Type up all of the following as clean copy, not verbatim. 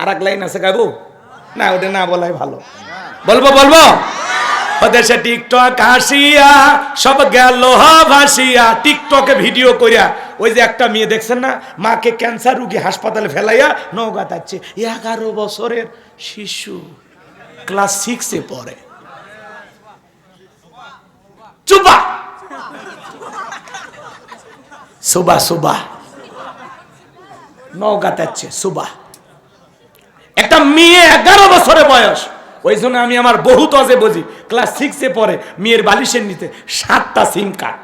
আর এক লাইন আছে গাইবো না, ওটা না বলাই ভালো। বলবো বলবো ওদেশে টিকটক হাসিয়া সব গেল ভাসিয়া। টিকটকে ভিডিও করিয়া ওই যে একটা মেয়ে দেখছেন না, মাকে ক্যান্সার রোগী হাসপাতালে ফেলাইয়া নৌকা যাচ্ছে, 11 বছরের শিশু, ক্লাস 6-এ পড়ে। চুপা সুবা সুবা নৌকা যাচ্ছে সুবা, একটা মেয়ে 11 বছরের বয়স। ওই জন্য আমি আমার বহুত অজে বুঝি, ক্লাস 6-এ পড়ে, মেয়ের বালিশের নিতে 7টা সিম কার্ড,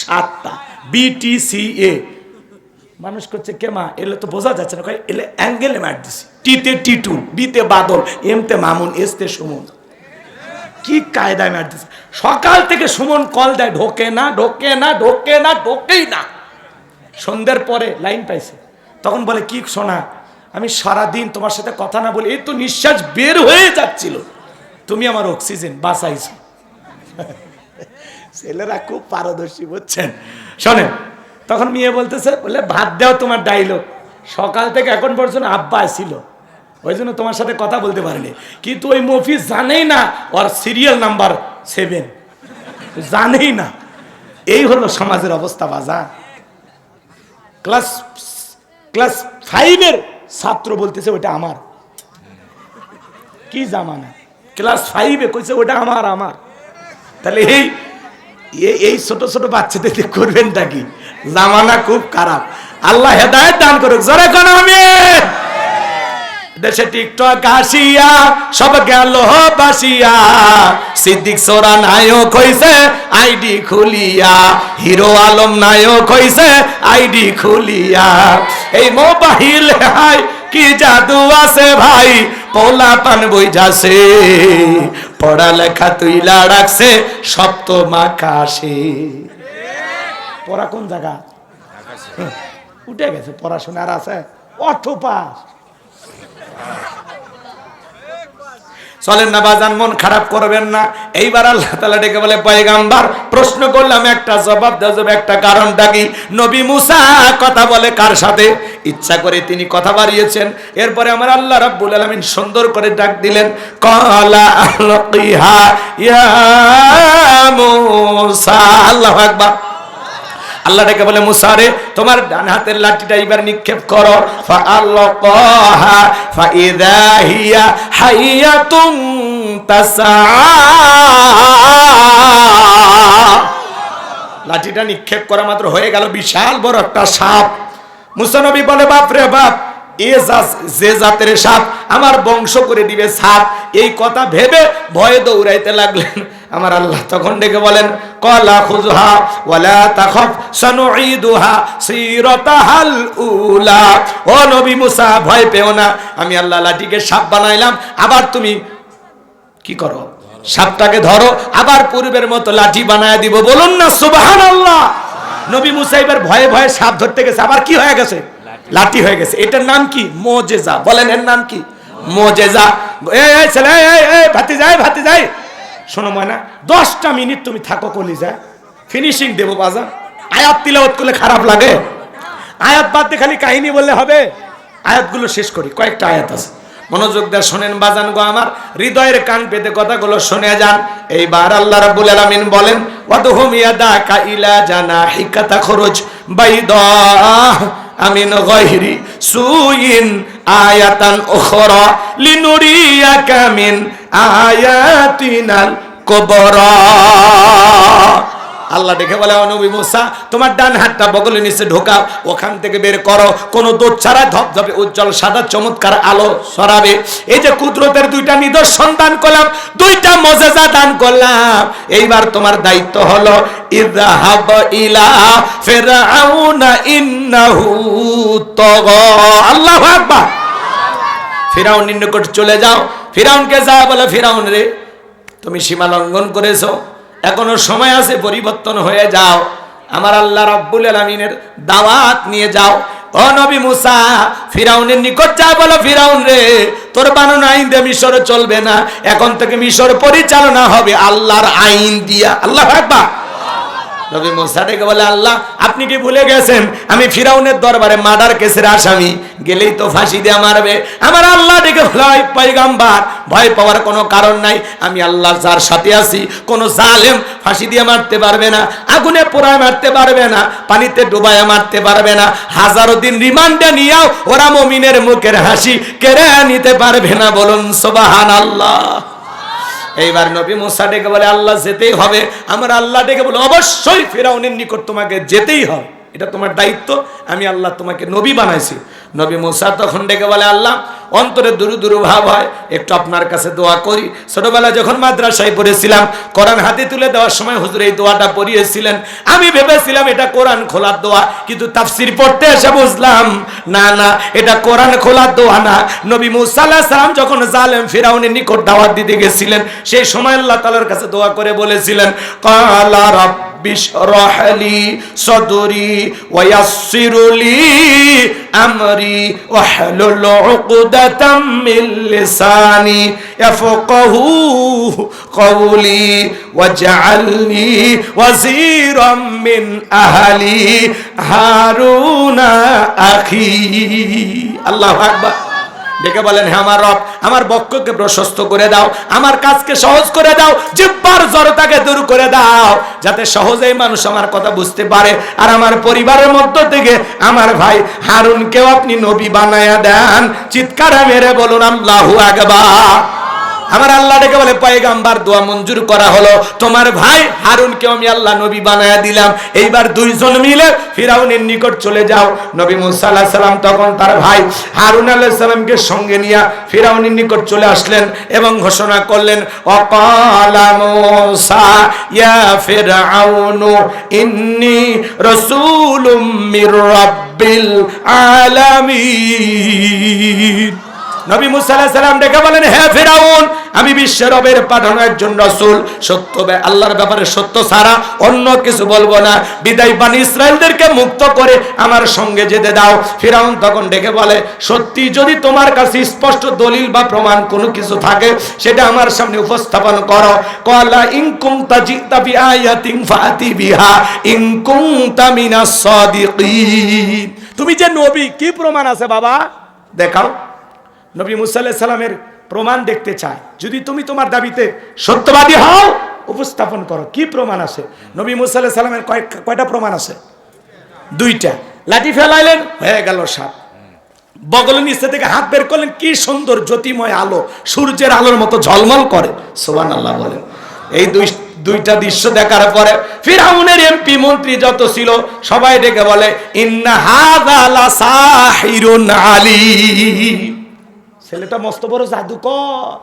7টা BTCA। মানুষ করছে কে মা, এলে তো বোঝা যাচ্ছে না, এলে অ্যাঙ্গেলে মার দিছি, টিতে টিটু, বিতে বাদল, এমতে মামুন, এসতে সুমন, কি কায়দায় মার দিছে। সকাল থেকে সুমন কল দেয়, ঢোকে না ঢোকে না ঢোকে না ঢোকেই না। সন্ধ্যার পরে লাইন পাইছে, তখন বলে কি শোনা, আমি সারাদিন তোমার সাথে কথা না বলে এই তো নিঃশ্বাস বের হয়ে যাচ্ছিল, তুমি আমার অক্সিজেন বাঁচাইছো। ছেলেরা খুব পারদর্শী বুঝছেন। শোনেন, তখন মেয়ে বলতেছে, বলে ভাত দাও তোমার ডায়লগ, সকাল থেকে এখন পর্যন্ত আব্বা ছিল, ওই জন্য তোমার সাথে কথা বলতে পারিনি। কিন্তু ওই মফিজ জানেই না ওর সিরিয়াল নাম্বার 7, জানেই না। এই হলো সমাজের অবস্থা বাজা। ক্লাস 5-এর ছাত্র বলতেছে ওটা আমার, কি জামানা, ক্লাস 5-এ কইছে ওটা আমার আমার। তাহলে এই ছোট ছোট বাচ্চাদের করবেনটা কি? জামানা খুব খারাপ, আল্লাহ হেদায়েত দান করুক। জোরে কোন আমিন। দেশে টিকটক হাসিয়া সব গেল বাসিয়া, সিদ্দিক সোরা নায়ক হইছে আইডি খুলিয়া, হিরো আলম নায়ক হইছে আইডি খুলিয়া। এই মোবাইল হাই কি জাদু আছে ভাই, পোলা পান বই যাচ্ছে, পড়ালেখা তুইলা রাখছে সপ্তম আকাশে। পড়া কোন জায়গা উঠে গেছে, পড়াশোনা আর আছে অর্থ পাস। চলেন না বাজান, মন খারাপ করবেন না। এইবার আল্লাহ তাআলা ডেকে বলে, পয়গাম্বার প্রশ্ন করলাম একটা জবাব দাও, একটা কারণটা কি? নবী মুসা কথা বলে কার সাথে? ইচ্ছা করে তিনি কথা বাড়িয়েছেন। এরপরে আমার আল্লাহ রাব্বুল আলামিন সুন্দর করে ডাক দিলেন, ক্বালা আলকিহা ইয়া মুসা। আল্লাহু আকবার। আল্লাহ ডেকে বলে, মুসা রে তোমার ডান হাতের লাঠিটা এবার নিক্ষেপ করো। ফাআলকাহা ফাইযা হিয়া হাইয়াতুন তাসা। লাঠিটা নিক্ষেপ করা মাত্র হয়ে গেল বিশাল বড় একটা সাপ। মুসা নবী বলে, বাপ রে বাপ, যে জাতের সাপ আমার বংশ করে দিবে সাপ, এই কথা ভেবে ভয়ে দৌড়াইতে লাগলেন। আমার আল্লাহ তখন ডেকে বলেন, ক্বালা খুযহা ওয়ালা তাখাফ সানুঈদুহা সিরাতাহাল উলা। ও নবী মুসা, ভয় পেও না, আমি আল্লাহ লাঠিকে সাপ বানাইলাম, আবার তুমি কি করো, সাপটাকে ধরো, আবার পূর্বের মতো লাঠি বানায় দিব। বলুন না সুবহানাল্লাহ। নবী মুসা এবার ভয়ে ভয়ে সাপ ধরতে গেছে, আবার কি হয়ে গেছে, লাঠি হয়ে গেছে। এটার নাম কি? মুজিজা। বলেন এর নাম কি? মুজিজা। এই ছেলে, এই ভাতিজাই শোনো ময়না, 10টা মিনিট তুমি থাকো কলিজা, ফিনিশিং দেবো বাজান। আয়াত তিলাওয়াত করলে খারাপ লাগে? আয়াত বাদ দিয়ে খালি কাহিনী বললে হবে? আয়াতগুলো শেষ করি, কয়েকটা আয়াত আছে, মনোযোগ দিয়ে শোনেন বাজান গো আমার, হৃদয়ের কান পেতে কথাগুলো শুনে যান। এইবার আল্লাহ রাব্বুল আলামিন বলেন, ওয়াদহুম ইয়াদাকা ইলা জানাহিকা তাখরুজ বাইদা আমিন গায়রি সুইন আয়াতান উখরা লিনুরিয়াকা মিন আয়াতিনাল কুবরা। আল্লাহ দেখে বলে, নবী মুসা তোমার ডান হাতটা বগলের নিচে ঢোকাও, ওখান থেকে বের করো, কোনো দোষ ছাড়া ধবধবে উজ্জ্বল সাদা চমৎকার আলো ছড়াবে। এই যে কুদরতের 2টা নিদর্শন দান করলাম, 2টা মুজিজা দান করলাম, এইবার তোমার দায়িত্ব হলো ইযহাব ইলা ফিরআউনা ইন্নাহু তাগা। আল্লাহু আকবার। ফিরআউনের নিকট চলে যাও, ফিরআউনকে যা বলে, ফিরআউন রে তুমি সীমা লঙ্ঘন করেছো, এখনো সময় আছে, পরিবর্তন হয়ে যাও, আমার আল্লাহ রাব্বুল আলামিনের দাওয়াত নিয়ে যাও। ও নবী মুসা ফিরআউনের নিকট যা বলো, ফিরআউন রে তোর বানানো আইন দিয়ে মিশর চলবে না, এখন থেকে মিশর পরিচালনা হবে আল্লাহর আইন দিয়া। আল্লাহু আকবার। নবী মুসা ডেকে বলে, আল্লাহ আপনি কি ভুলে গেছেন আমি ফিরাউনের দরবারে মার্ডার কেসের আসামি, গেলেই তো ফাঁসি দিয়ে মারবে। আমার আল্লাহ ডেকে বলে, পয়গম্বর ভয় পাওয়ার কোনো কারণ নাই, আমি আল্লাহ যার সাথে আছি, কোন জালেম ফাঁসি দিয়ে মারতে পারবে না, আগুনে পোড়ায় মারতে পারবে না, পানিতে ডুবায় মারতে পারবে না, হাজারো দিন রিমান্ডে নিয়েও ওরা মুমিনের মুখের হাসি কেড়ে নিতে পারবে না। বলুন সুবহানাল্লাহ। এইবার নবী মুসা ডেকে বলে, আল্লাহ যেতেই হবে। আমার আল্লাহ ডেকে বলে, অবশ্যই ফিরাউনের নিকট তোমাকে যেতেই হবে, এটা তোমার দায়িত্ব, আমি আল্লাহ তোমাকে নবী বানাইছি। নবী মুসা তখন ডেকে বলে, আল্লাহ অন্তরে দুরু দুরু ভাব হয়, একটু আপনার কাছে দোয়া করি। ছোটবেলা যখন মাদ্রাসায় পড়েছিলাম, কোরআন হাতে তুলে দেওয়ার সময় হুজুর এই দোয়াটা পড়িয়েছিলেন, আমি ভেবেছিলাম এটা কোরআন খোলার দোয়া, কিন্তু তাফসীর পড়তে এসে বুঝলাম না না, এটা কোরআন খোলার দোয়া না। নবী মুসা আলাইহিস সালাম যখন জালেম ফিরাউনের নিকট দাওয়াত দিতে গেছিলেন, সেই সময় আল্লাহ তাআলার কাছে দোয়া করে বলেছিলেন, ক্বালা রাব্বি ইশরাহ লি সাদরি ওয়া ইয়াসসির লি আমরি ওয়াহলুল উকদাতাম মিন লিসানি ইয়াফকাহু কওলি ওয়াজআলনি ওয়াজিরাম মিন আহলি হারুনা আখি। আল্লাহু আকবার। ডেকে বলেন, হে আমার রব, আমার বক্ষকে প্রশস্ত করে দাও, আমার কাজকে সহজ করে দাও, জিহ্বার জড়তাকে দূর করে দাও, যাতে সহজেই মানুষ আমার কথা বুঝতে পারে, আর আমার পরিবারের মধ্য থেকে আমার ভাই হারুনকেও আপনি নবী বানায়া দেন। চিৎকারে মেরে বলুন আল্লাহু আকবার। আমার আল্লাহ ডেকে বলে, পয়গম্বর দোয়া মঞ্জুর করা হলো, তোমার ভাই হারুনকে আমি আল্লাহ নবী বানায়া দিলাম, এইবার দুইজন মিলে ফিরাউনের নিকট চলে যাও। নবী মুসা আলাইহিস সালাম তখন তার ভাই হারুন আলাইহিস সালামকে সঙ্গে নিয়ে ফিরাউনের নিকট চলে আসলেন এবং ঘোষণা করলেন, ওয়াকালা মুসা ইয়া ফিরআউনু ইন্নী রাসূলুম মির রাব্বিল আলামিন। নবী মুসা আলাইহিস সালাম ডেকে বলেন, হে ফিরাউন, আমি বিশ্বের রবের পাঠানো একজন রাসূল, সত্য আল্লাহর ব্যাপারে সত্য ছাড়া অন্য কিছু বলবো না, বিদায় বনি ইসরাইলদেরকে মুক্ত করে আমার সঙ্গে যেতে দাও। ফিরাউন তখন ডেকে বলে, সত্যি যদি তোমার কাছে স্পষ্ট দলিল বা প্রমাণ কোনো কিছু থাকে সেটা আমার সামনে উপস্থাপন করো। ক্বালা ইন কুনতা জিতা বিআয়াতিন ফাতি বিহা ইন কুনতা মিনাস সাদিকিন। তুমি যে নবী, কি প্রমাণ আছে বাবা দেখাও। নবী মুসা আলাইহিস সালামের প্রমাণ দেখতে চায়, যদি তুমি তোমার দাবিতে সত্যবাদী হও উপস্থাপন করো, কি প্রমাণ আছে। নবী মুসা আলাইহিস সালামের কয়টা প্রমাণ আছে? দুইটা। লাঠি ফেলাইলেন, হয়ে গেল সাপ। বগলের নিচে থেকে হাত বের করলেন, কি সুন্দর জ্যোতিময় আলো, সূর্যের আলোর মতো ঝলমল করে। সুবহানাল্লাহ বলেন। এই দুইটা দৃশ্য দেখার পরে ফিরআউনের এমপি মন্ত্রী যত ছিল সবাই ডেকে বলে, ইন্না হাযা লাসাহিরুন আলীম। ছেলেটা মস্ত বড় জাদুকর।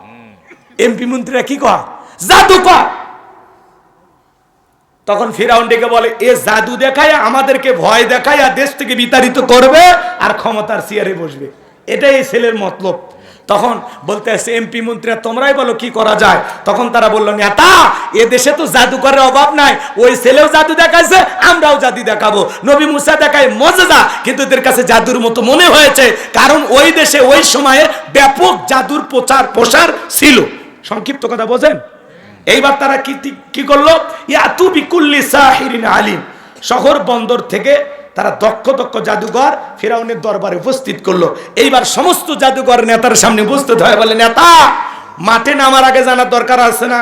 এমপি মন্ত্রীরা কি কয়? জাদুকর। তখন ফিরআউন ডেকে বলে, এ জাদু দেখায় আমাদেরকে ভয় দেখায় দেশ থেকে বিতাড়িত করবে আর ক্ষমতার চেয়ারে বসবে, এটাই এই ছেলের মতলব। তখন বলতে আসছে এমপি মন্ত্রীরা, তোমরাই বলো কি করা যায়। তখন তারা বলল, নেতা এ দেশে তো জাদুকরের অভাব নাই, ওই ছেলেও জাদু দেখাইছে, আমরাও জাদু দেখাবো। নবী মুসা দেখায় মজেজা, কিন্তু এদের কাছে জাদুর মতো মনে হয়েছে, কারণ ওই দেশে ওই সময়ে ব্যাপক জাদুর প্রসার ছিল। সংক্ষিপ্ত কথা বোঝেন। এইবার তারা কি করলো, ইয়াতু বিকুল্লি সাহিরিন আলিম, শহর বন্দর থেকে তারা দক্ষ জাদুঘর ফিরাউনের দরবারে উপস্থিত করলো। এইবার সমস্ত জাদুঘর নেতার সামনে উপস্থিত হয়ে বলে, নেতা মাঠে নামার আগে জানার দরকার আছে না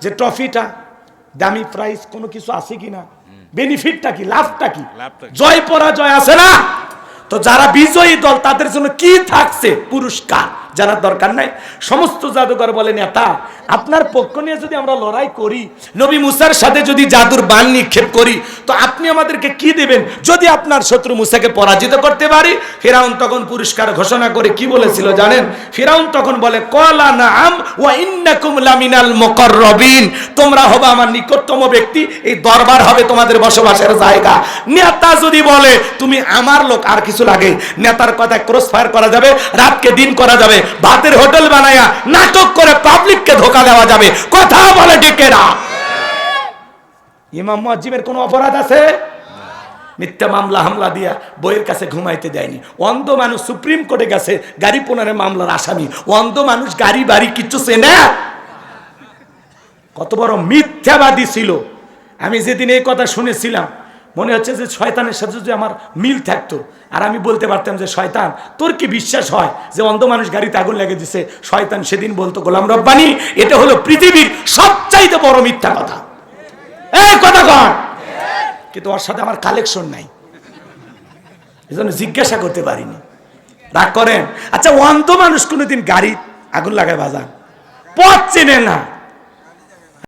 যে ট্রফিটা দামি প্রাইজ কোনো কিছু আছে কিনা, বেনিফিটটা কি, লাভটা কি, জয় পরাজয় আছে না, তো যারা বিজয়ী দল তাদের জন্য কি থাকছে পুরস্কার জানার দরকার নাই। সমস্ত জাদুকর বলে, নেতা আপনার পক্ষ নিয়ে যদি আমরা লড়াই করি, নবী মুসার সাথে যদি জাদুর বান নিক্ষেপ করি, তো আপনি আমাদেরকে কি দেবেন যদি আপনার শত্রু মুসাকে পরাজিত করতে পারি। ফিরাউন তখন পুরস্কার ঘোষণা করে কি বলেছিল জানেন? ফিরাউন তখন বলে, ক্বালা নাআম ওয়া ইন্নাকুম লামিনাল মুকাররাবিন, তোমরা হবে আমার নিকটতম ব্যক্তি, এই দরবার হবে তোমাদের বসবাসের জায়গা। নেতা যদি বলে তুমি আমার লোক, আর কিছু লাগে? নেতার কথায় ক্রস ফায়ার করা যাবে, রাতকে দিন করা যাবে, ভাতের হোটেল বানায়া নাটক করে পাবলিককে ধোকা দেওয়া যাবে। কথা বলে ঠিক না? ইমাম মুয়াজ্জিমের কোনো অপরাধ আছে? মিথ্যা মামলা হামলা দিয়া বইয়ের কাছে ঘুমাইতে দেয়নি। অন্ধ মানুষ সুপ্রিম কোর্টে গেছে গাড়ি পুনরের মামলার আসামি। অন্ধ মানুষ গাড়ি বাড়ি কিচ্ছু চেনে। কত বড় মিথ্যাবাদী ছিল। আমি যেদিন এই কথা শুনেছিলাম মনে হচ্ছে যে শয়তানের সাথে যদি আমার মিল থাকতো, আর আমি বলতে পারতাম যে শয়তান তোর কি বিশ্বাস হয় যে অন্ধ মানুষ গাড়িতে আগুন লেগে দিছে? শয়তান সেদিন বলতো গোলাম রব্বানি এটা হলো পৃথিবীর সবচাইতে বড় মিথ্যা কথা। এই কথা কন, কিন্তু ওর সাথে আমার কালেকশন নাই, এজন্য জিজ্ঞাসা করতে পারিনি। রাগ করেন? আচ্ছা অন্ধ মানুষ কোনোদিন গাড়ি আগুন লাগায় বাজান? পথ চেনে না,